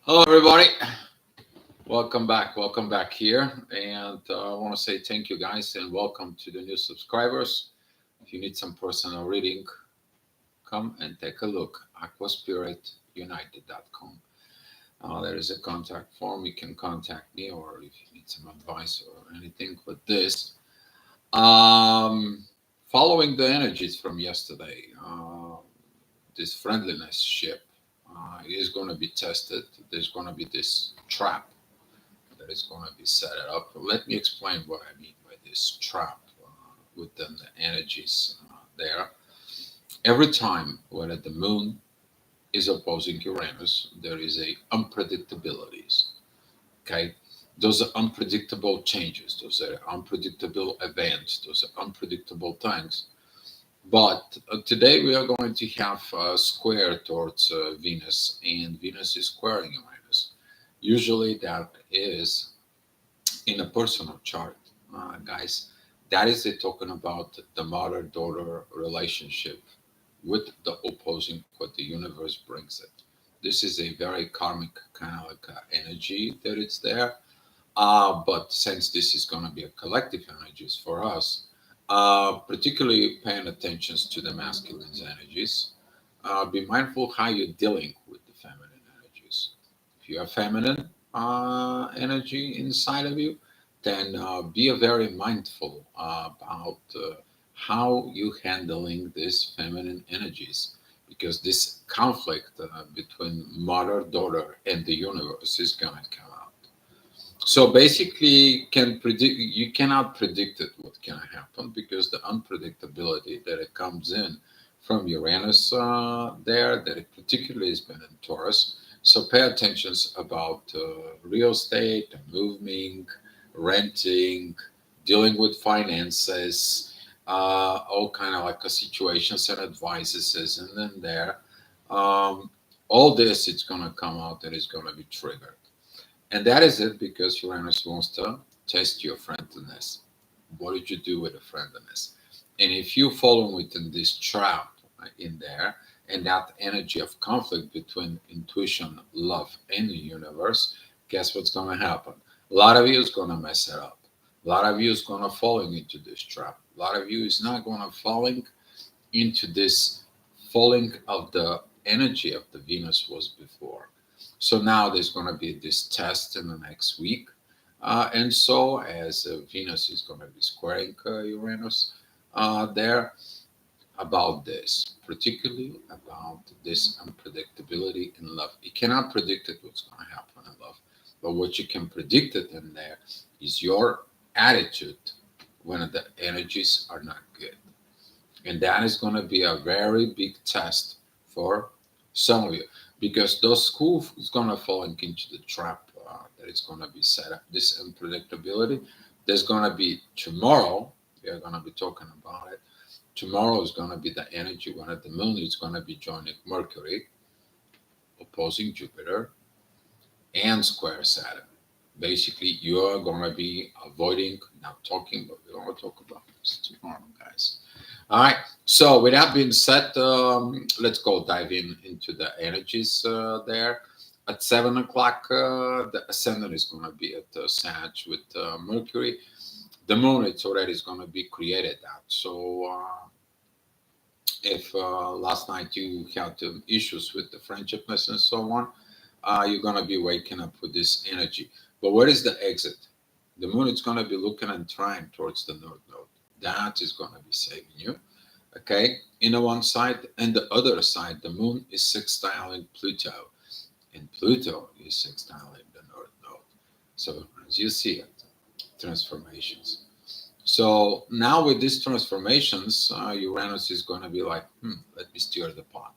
Hello, everybody. Welcome back. Welcome back here. And I want to say thank you, guys, and welcome to the new subscribers. If you need some personal reading, come and take a look. aquaspiritunited.com. There is a contact form. You can contact me, or if you need some advice or anything with this. Um, Following the energies from yesterday, this friendliness ship is going to be tested. There's going to be this trap that is going to be set up. Let me explain what I mean by this trap within the energies there. Every time when the moon is opposing Uranus, there is a unpredictabilities. Okay, those are unpredictable changes. Those are unpredictable events. Those are unpredictable things. But today we are going to have a square towards Venus, and Venus is squaring Uranus. Usually that is in a personal chart, guys. That is it talking about the mother-daughter relationship with the opposing what the universe brings it. This is a very karmic kind of like energy that it's there. But since this is going to be a collective energies for us, particularly paying attention to the masculine energies, be mindful how you're dealing with the feminine energies. If you have feminine energy inside of you, then be very mindful about how you handling these feminine energies, because this conflict between mother, daughter, and the universe is going to come out. So basically, can predict you cannot predict it what can happen, because the unpredictability that it comes in from Uranus there, that it particularly has been in Taurus. So pay attention about real estate, moving, renting, dealing with finances, all kind of like a situations and advices, and then there, um, all this it's gonna come out and it's gonna be triggered. And that is it, because Uranus wants to test your friendliness. What did you do with the friendliness? And if you follow within this trap in there, and that energy of conflict between intuition, love, and the universe, guess what's going to happen? A lot of you is going to mess it up. A lot of you is going to falling into this trap. A lot of you is not going to falling into this falling of the energy of the Venus was before. So now there's going to be this test in the next week. And so, as Venus is going to be squaring Uranus there, about this, particularly about this unpredictability in love. You cannot predict it what's going to happen in love, but what you can predict it in there is your attitude when the energies are not good. And that is going to be a very big test for some of you, because those schools is going to fall into the trap that is going to be set up. This unpredictability. There's going to be tomorrow. We are going to be talking about it. Tomorrow is going to be the energy when the moon is going to be joining Mercury, opposing Jupiter, and square Saturn. Basically, you are going to be avoiding, not talking, but we're going to talk about this tomorrow, guys. All right. So with that being said, let's go dive into the energies there. At 7 o'clock, the ascendant is going to be at Sag with Mercury. The moon, it's already is going to be created out. So if last night you had issues with the friendshipness and so on, you're going to be waking up with this energy. But where is the exit? The moon is going to be looking and trying towards the north node. That is going to be saving you. Okay, in the one side, and the other side, the moon is sextiling Pluto, and Pluto is sextiling the north node. So as you see it, transformations. So now with these transformations, Uranus is going to be like, let me stir the pot.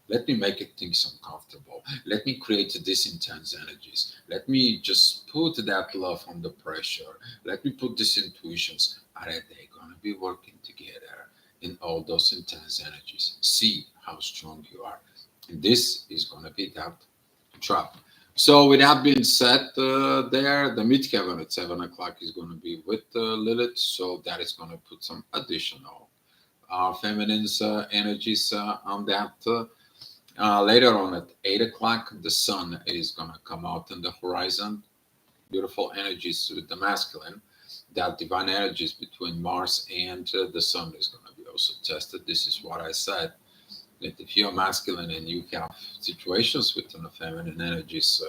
Let me make it things uncomfortable. Let me create these intense energies. Let me just put that love under pressure. Let me put these intuitions. Are they going to be working together in all those intense energies? See how strong you are. And this is going to be that trap. So, with that being said, there, the midheaven at 7 o'clock is going to be with Lilith. So, that is going to put some additional feminine energies on that. Later on at 8 o'clock, the sun is going to come out on the horizon. Beautiful energies with the masculine. That divine energies between Mars and the sun is going to be also tested. This is what I said, that if you're masculine and you have situations with the feminine energies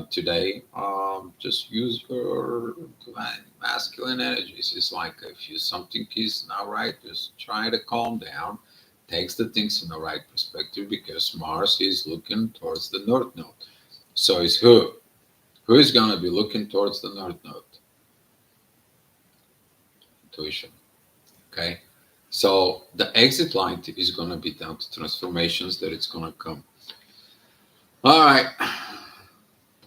today, just use your divine masculine energies. It's like if you something is not right, just try to calm down, takes the things in the right perspective, because Mars is looking towards the north node. So it's who is going to be looking towards the north node? Intuition. Okay. So the exit light is going to be down to transformations that it's going to come. All right.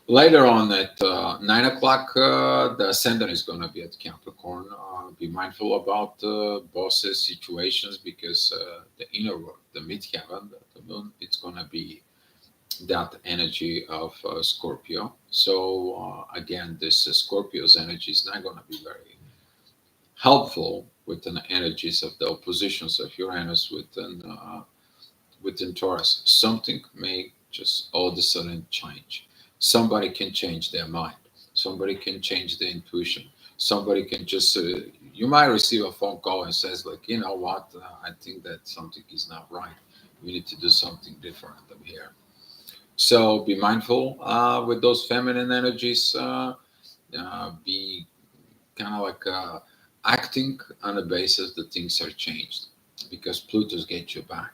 Later on at 9 o'clock, the ascendant is going to be at Capricorn. Be mindful about bosses, situations, because the inner work, the midheaven, the moon, it's going to be that energy of Scorpio. So, again, this Scorpio's energy is not going to be very helpful within the energies of the oppositions of Uranus within Taurus. Something may just all of a sudden change. Somebody can change their mind. Somebody can change their intuition. Somebody can just, you might receive a phone call and says like, you know what, I think that something is not right. We need to do something different over here. So be mindful with those feminine energies. Be kind of like acting on the basis that things are changed, because Pluto's get you back.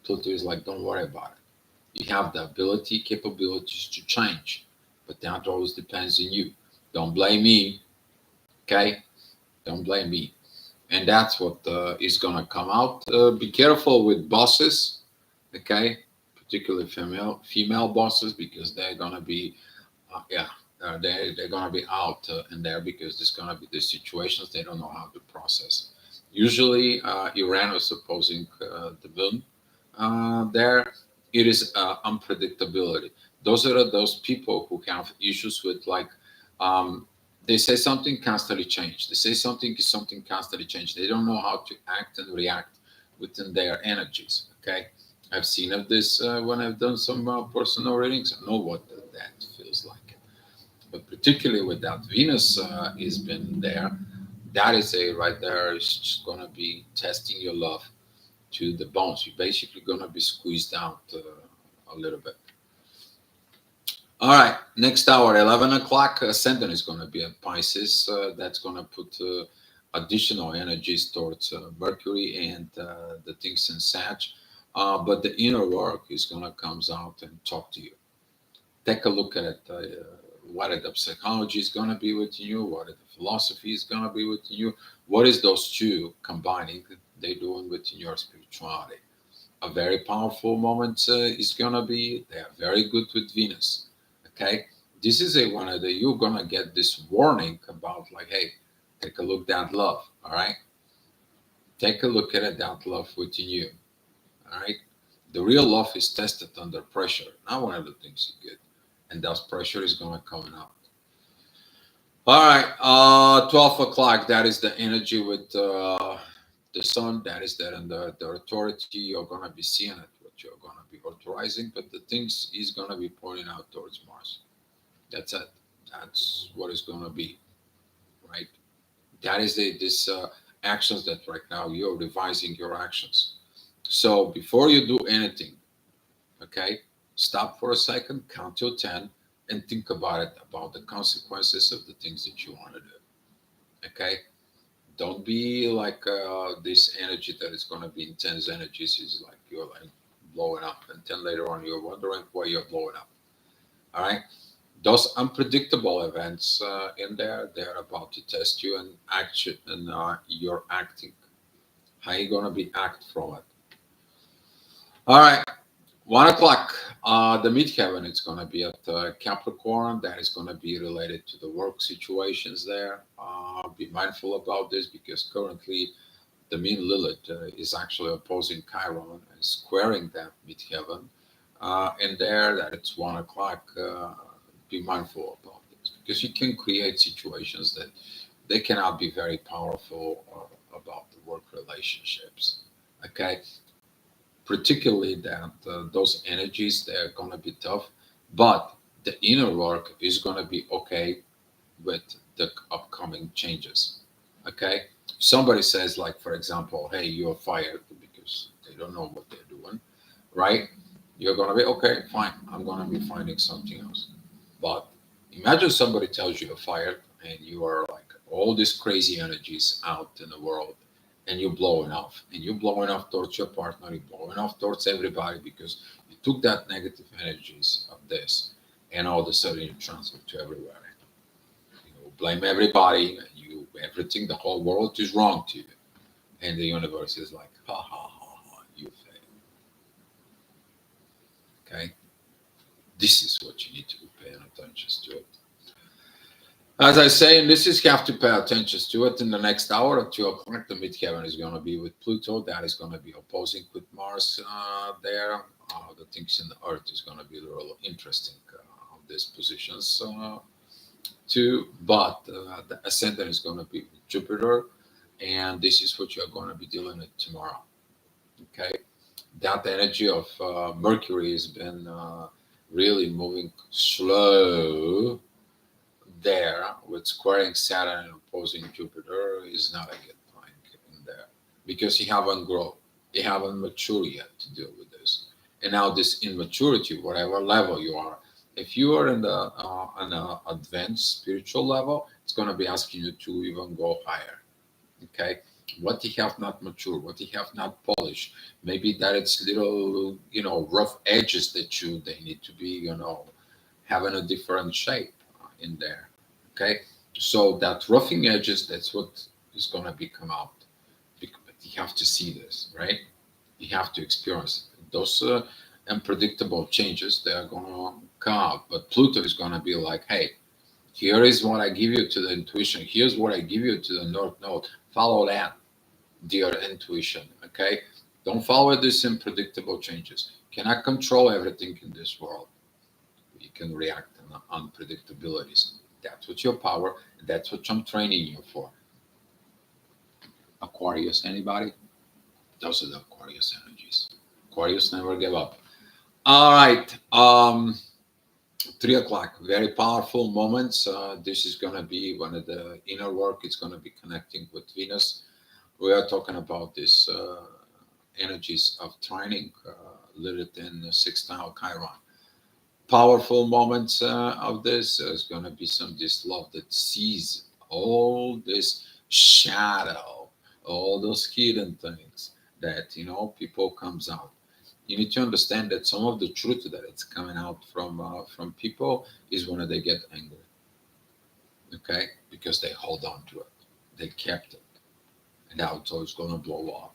Pluto is like, don't worry about it. You have the ability, capabilities to change, but that always depends on you. Don't blame me, okay? Don't blame me. And that's what is going to come out. Be careful with bosses, okay? Particularly female bosses, because they're going to be, yeah, they're going to be out in there, because there's going to be the situations they don't know how to process. Usually, Uranus opposing the moon there, it is unpredictability. Those are those people who have issues with like, um, they say something constantly change. They say something is something constantly change. They don't know how to act and react within their energies. Okay, I've seen of this when I've done some personal readings. I know what that feels like. But particularly with that Venus has been there, that is a right there is just going to be testing your love to the bones. You're basically going to be squeezed out a little bit. All right, next hour, 11 o'clock, Ascendant is going to be at Pisces. That's going to put additional energies towards Mercury and the things in Sag. But the inner work is going to comes out and talk to you. Take a look at it. What the psychology is going to be with you, what the philosophy is going to be with you, what is those two combining they doing with your spirituality. A very powerful moment is going to be, they are very good with Venus. Okay, this is a one of the, you're going to get this warning about like, hey, take a look at that love. All right, take a look at it, that love within you. All right, the real love is tested under pressure, not one of the things you get, and that pressure is going to come out. All right, 12 o'clock, that is the energy with the sun, that is that, and the authority, you're going to be seeing it, what you're going to be authorizing, but the things is going to be pointing out towards Mars. That's it. That's what it's going to be, right? That is this actions that right now you're revising your actions. So before you do anything, okay, stop for a second, count to 10, and think about it, about the consequences of the things that you want to do. Okay, don't be like this energy that is going to be intense energies is like you're like blowing up, and then later on you're wondering why you're blowing up. All right, those unpredictable events in there, they're about to test you and action, and you're acting. How you going to be act from it? All right, 1 o'clock, the midheaven is going to be at Capricorn. That is going to be related to the work situations there. Be mindful about this, because currently the mean Lilith is actually opposing Chiron and squaring that midheaven. And there, that it's 1 o'clock. Be mindful about this, because you can create situations that they cannot be very powerful about the work relationships. Okay, particularly that those energies, they're going to be tough, but the inner work is going to be okay with the upcoming changes. Okay. Somebody says, like, for example, hey, you're fired because they don't know what they're doing, right? You're going to be okay, fine. I'm going to be finding something else. But imagine somebody tells you you're fired and you are like all these crazy energies out in the world and you're blowing off and you're blowing off towards your partner, you're blowing off towards everybody because you took that negative energies of this and all of a sudden you transfer to everywhere. You blame everybody and you everything, the whole world is wrong to you. And the universe is like, ha ha ha ha, you failed. Okay? This is what you need to be paying attention to it. As I say, and this is you have to pay attention to it in the next hour at 2 o'clock. The midheaven is going to be with Pluto. That is going to be opposing with Mars there. The things in the Earth is going to be a little interesting on these positions too. But the ascendant is going to be with Jupiter, and this is what you're going to be dealing with tomorrow. Okay, that energy of Mercury has been really moving slow there with squaring Saturn and opposing Jupiter is not a good time in there because you haven't grown, you haven't matured yet to deal with this. And now this immaturity, whatever level you are, if you are in the on an advanced spiritual level, it's going to be asking you to even go higher. Okay, what you have not matured, what you have not polished, maybe that it's little rough edges that you they need to be having a different shape in there. Okay, so that roughing edges, that's what is going to be come out. But you have to see this, right? You have to experience it. Those unpredictable changes, they are going to come out. But Pluto is going to be like, hey, here is what I give you to the intuition. Here's what I give you to the North Node. Follow that, dear intuition. Okay, don't follow these unpredictable changes. You cannot control everything in this world. You can react to unpredictabilities. That's what your power. That's what I'm training you for. Aquarius, anybody? Those are the Aquarius energies. Aquarius never give up. All right. 3 o'clock. Very powerful moments. This is going to be one of the inner work. It's going to be connecting with Venus. We are talking about this energies of training Lilith in sextile Chiron. Powerful moments of this. There's going to be some this love that sees all this shadow, all those hidden things that people comes out. You need to understand that some of the truth that it's coming out from people is when they get angry. Okay, because they hold on to it, they kept it, and now it's always going to blow up.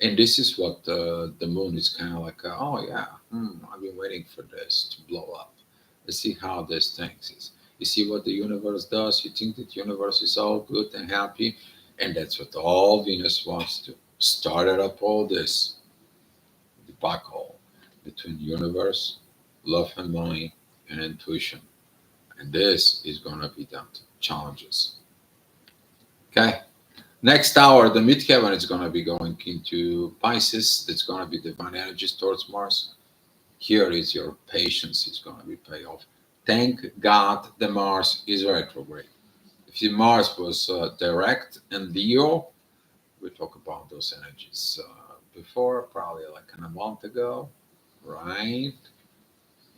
And this is what the moon is kind of like, oh yeah, I've been waiting for this to blow up. Let's see how this thing is. You see what the universe does? You think that the universe is all good and happy, and that's what all Venus wants to. Started up all this debacle between universe, love and money, and intuition. And this is going to be the challenges. Okay. Next hour, the midheaven is going to be going into Pisces. That's going to be divine energies towards Mars. Here is your patience is going to be paid off. Thank God the Mars is retrograde. If the Mars was direct and Leo, we talk about those energies before, probably like a month ago, right?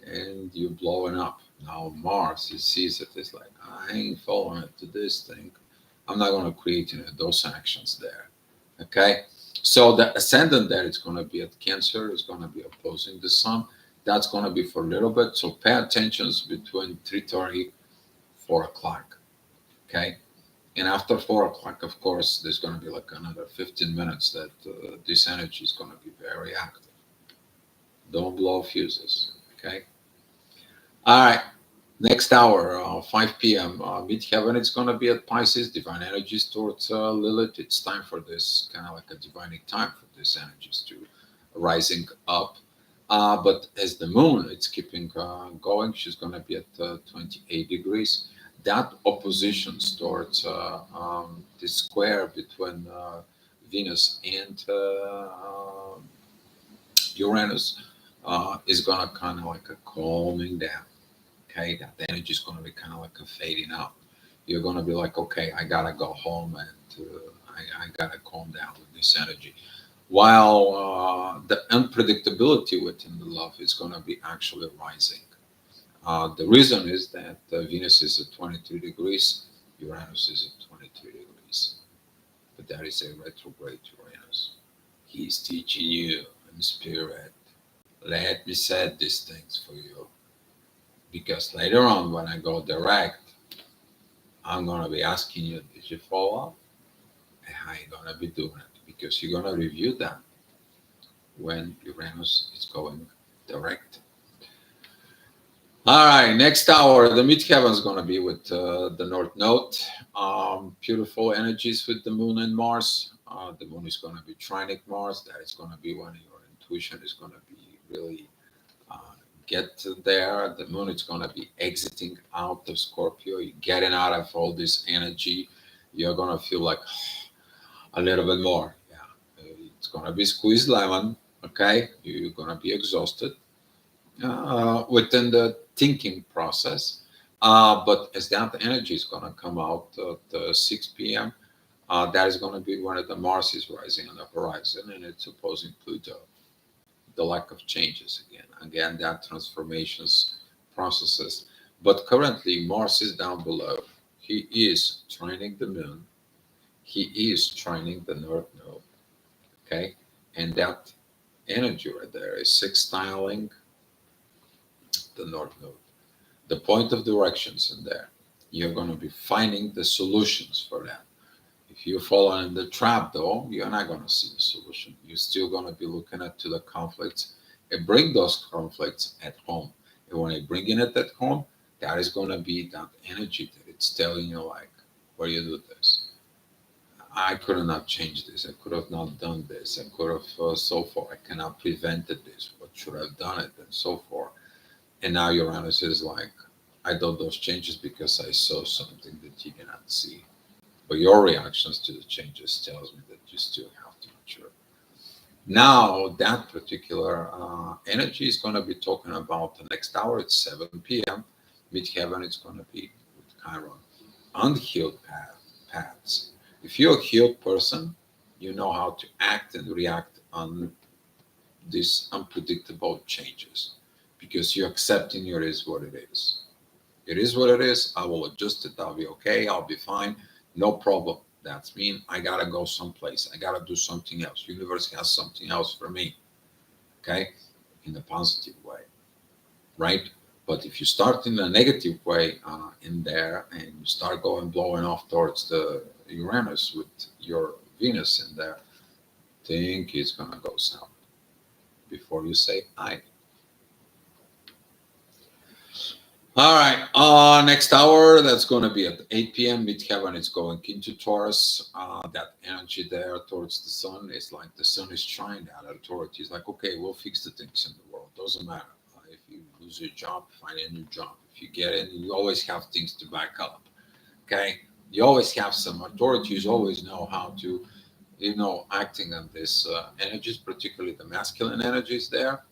And you're blowing up. Now Mars, he sees it. It's like, I ain't following it to this thing. I'm not going to create those actions there. Okay. So the ascendant there is going to be at Cancer, is going to be opposing the Sun. That's going to be for a little bit. So pay attention between 3:30, 4 o'clock. Okay. And after 4 o'clock, of course, there's going to be like another 15 minutes that this energy is going to be very active. Don't blow fuses. Okay. All right. Next hour, 5 p.m. Midheaven, it's going to be at Pisces, divine energies towards Lilith. It's time for this kind of like a divining time for these energies to rising up. But as the moon, it's keeping going. She's going to be at 28 degrees. That oppositions towards this square between Venus and Uranus is gonna kind of like a calming down. Okay, that energy is gonna be kind of like a fading out. You're gonna be like, okay, I gotta go home and I gotta calm down with this energy. While the unpredictability within the love is gonna be actually rising. The reason is that Venus is at 23 degrees, Uranus is at 23 degrees, but that is a retrograde Uranus. He's teaching you in spirit. Let me set these things for you because later on, when I go direct, I'm gonna be asking you, did you follow up? And how you gonna be doing it? Because you're gonna review that when Uranus is going direct. All right, next hour, the midheaven is going to be with the North Node. Beautiful energies with the Moon and Mars. The Moon is going to be trinic Mars. That is going to be when your intuition is going to be really uh, get to there. The Moon is going to be exiting out of Scorpio. You're getting out of all this energy. You're going to feel like a little bit more. Yeah, it's going to be squeezed lemon. Okay, you're going to be exhausted within the thinking process. But as that energy is going to come out at 6 p.m., that is going to be when the Mars is rising on the horizon and it's opposing Pluto. The lack of changes again. Again, that transformations processes. But currently, Mars is down below. He is trining the Moon. He is trining the North Node. Okay, and that energy right there is sextiling the North Node. The point of directions in there. You're going to be finding the solutions for that. If you fall in the trap, though, you're not going to see the solution. You're still going to be looking at to the conflicts and bring those conflicts at home. And when you bring it at home, that is going to be that energy that it's telling you, like, what do you do this? I could have not changed this. I could have not done this. I could have so forth. I cannot prevented this. What should I have done it and so forth. And now Uranus is like, I did those changes because I saw something that you cannot see. But your reactions to the changes tells me that you still have to mature. Now that particular energy is going to be talking about the next hour at 7 p.m. Midheaven is going to be with Chiron. Unhealed paths. If you're a healed person, you know how to act and react on these unpredictable changes because you're accepting it is what it is. It is what it is. I will adjust it. I'll be okay. I'll be fine. No problem. That's mean I gotta go someplace. I gotta do something else. Universe has something else for me. Okay, in a positive way, right? But if you start in a negative way in there and you start going blowing off towards the Uranus with your Venus in there, think it's gonna go south before you say I. All right. Next hour, that's going to be at 8 p.m. Midheaven is going into Taurus. That energy there towards the sun is like the sun is trying that authority. It's like, okay, we'll fix the things in the world. Doesn't matter. If you lose your job, find a new job. If you get in, you always have things to back up. Okay. You always have some authorities, always know how to, acting on this energies, particularly the masculine energies there.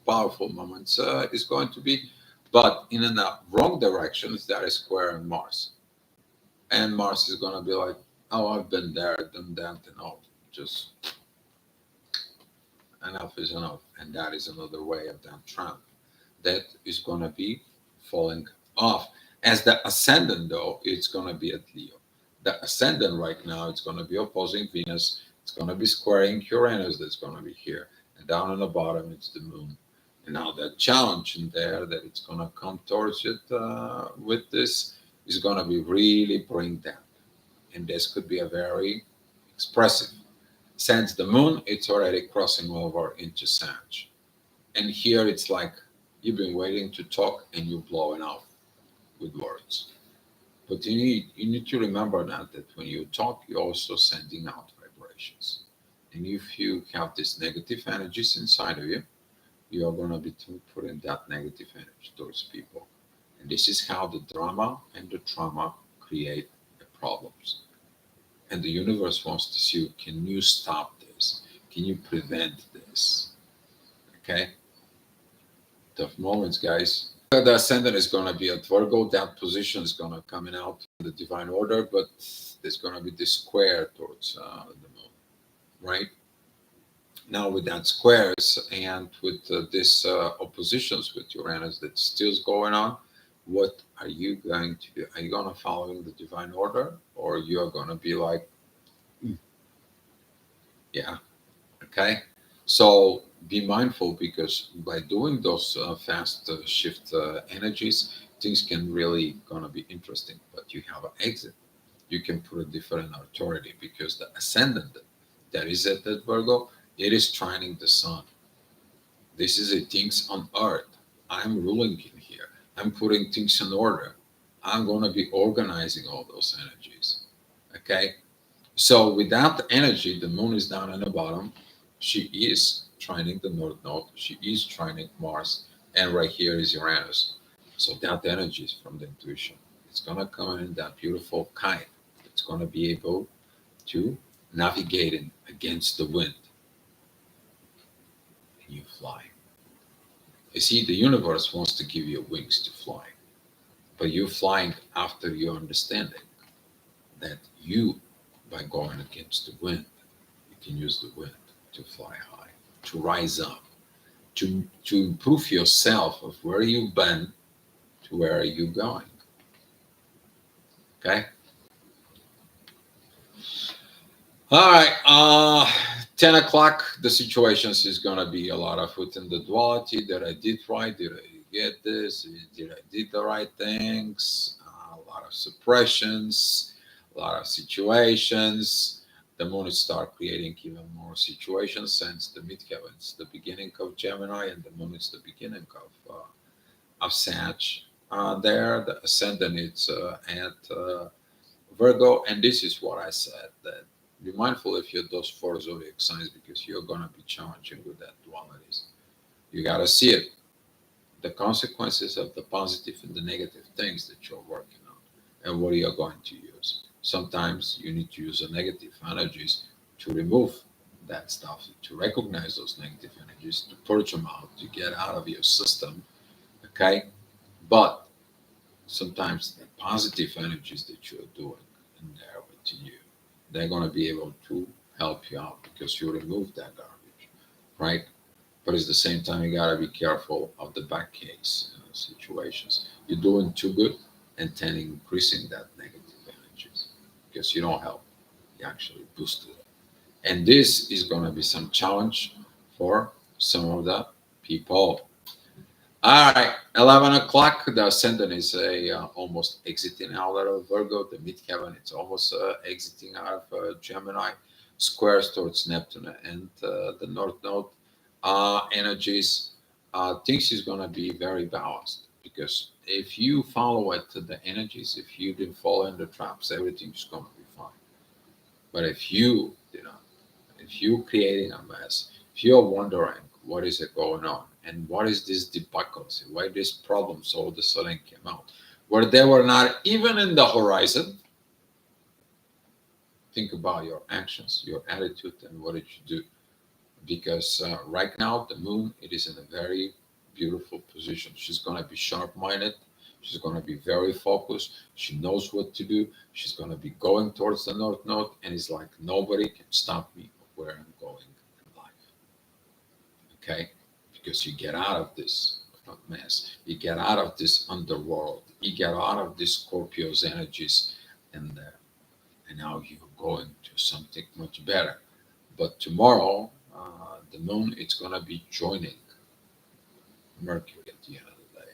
Powerful moments is going to be, but in the wrong directions, that is square in Mars. And Mars is going to be like, oh, I've been there, done that, and all. Just enough is enough. And that is another way of that trap. That is going to be falling off. As the ascendant, though, it's going to be at Leo. The ascendant right now, it's going to be opposing Venus. It's going to be squaring Uranus. That's going to be here. And down on the bottom, it's the moon. And now that challenge in there that it's going to come towards it with this is going to be really bring down. And this could be a very expressive. Since the moon, it's already crossing over into Sag. And here it's like you've been waiting to talk and you're blowing off with words. But you need to remember that when you talk, you're also sending out vibrations. And if you have these negative energies inside of you, you are going to be putting that negative energy towards people. And this is how the drama and the trauma create the problems. And the universe wants to see, can you stop this? Can you prevent this? Okay, tough moments, guys. The ascendant is going to be at Virgo. That position is going to coming out in the divine order, but there's going to be this square towards the moon, right? Now with that squares and with this oppositions with Uranus that still is going on, what are you going to do? Are you going to follow the divine order, or you're going to be like, "Hmm, yeah, okay." So be mindful, because by doing those fast shift energies, things can really gonna be interesting. But you have an exit. You can put a different authority, because the ascendant that is at that Virgo, it is trining the sun. This is a things on earth. I'm ruling in here. I'm putting things in order. I'm gonna be organizing all those energies. Okay. So with that energy, the moon is down in the bottom. She is trining the north node. She is trining Mars, and right here is Uranus. So that energy is from the intuition. It's gonna come in that beautiful kite. It's gonna be able to navigate in against the wind, and you fly. You see, the universe wants to give you wings to fly, but you're flying after you understanding that you, by going against the wind, you can use the wind to fly high, to rise up, to improve yourself of where you've been to where are you going. Okay. All right. 10 o'clock. The situations is gonna be a lot of within the duality. That I did right? Did I get this? Did I did the right things? A lot of suppressions, a lot of situations. The moon is start creating even more situations, since the midheaven is the beginning of Gemini, and the moon is the beginning of Sag. There, the ascendant is at Virgo, and this is what I said, that be mindful if you're those four zodiac signs, because you're gonna be challenging with that dualities. You gotta see it, the consequences of the positive and the negative things that you're working on, and what you're going to use. Sometimes you need to use the negative energies to remove that stuff, to recognize those negative energies, to purge them out, to get out of your system. Okay, but sometimes the positive energies that you're doing in there with you, they're going to be able to help you out, because you remove that garbage, right? But at the same time, you got to be careful of the back case situations. You're doing too good and then increasing that negative energies, because you don't help, you actually boost it. And this is going to be some challenge for some of the people. All right, 11 o'clock. The ascendant is almost exiting out of Virgo. The midheaven it's almost exiting out of Gemini. Squares towards Neptune and the North Node energies. Things is going to be very balanced, because if you follow it to the energies, if you didn't fall in the traps, everything's going to be fine. But if you know, if you're creating a mess, if you're wondering what is it going on and what is this debacle, why these problems all of a sudden came out, where they were not even in the horizon, think about your actions, your attitude, and what did you do? Because right now the moon, it is in a very beautiful position. She's going to be sharp-minded. She's going to be very focused. She knows what to do. She's going to be going towards the North Node, and it's like nobody can stop me where I'm going in life. Okay, because you get out of this mess, you get out of this underworld, you get out of this Scorpio's energies, and now you're going to something much better. But tomorrow, the moon, it's going to be joining Mercury at the end of the day,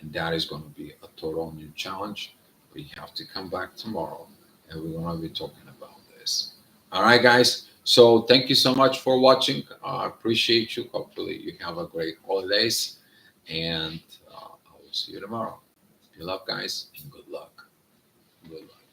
and that is going to be a total new challenge. We have to come back tomorrow, and we're going to be talking about this. All right, guys. So thank you so much for watching. I appreciate you. Hopefully, you have a great holidays, and I will see you tomorrow. Good luck, guys, and good luck. Good luck.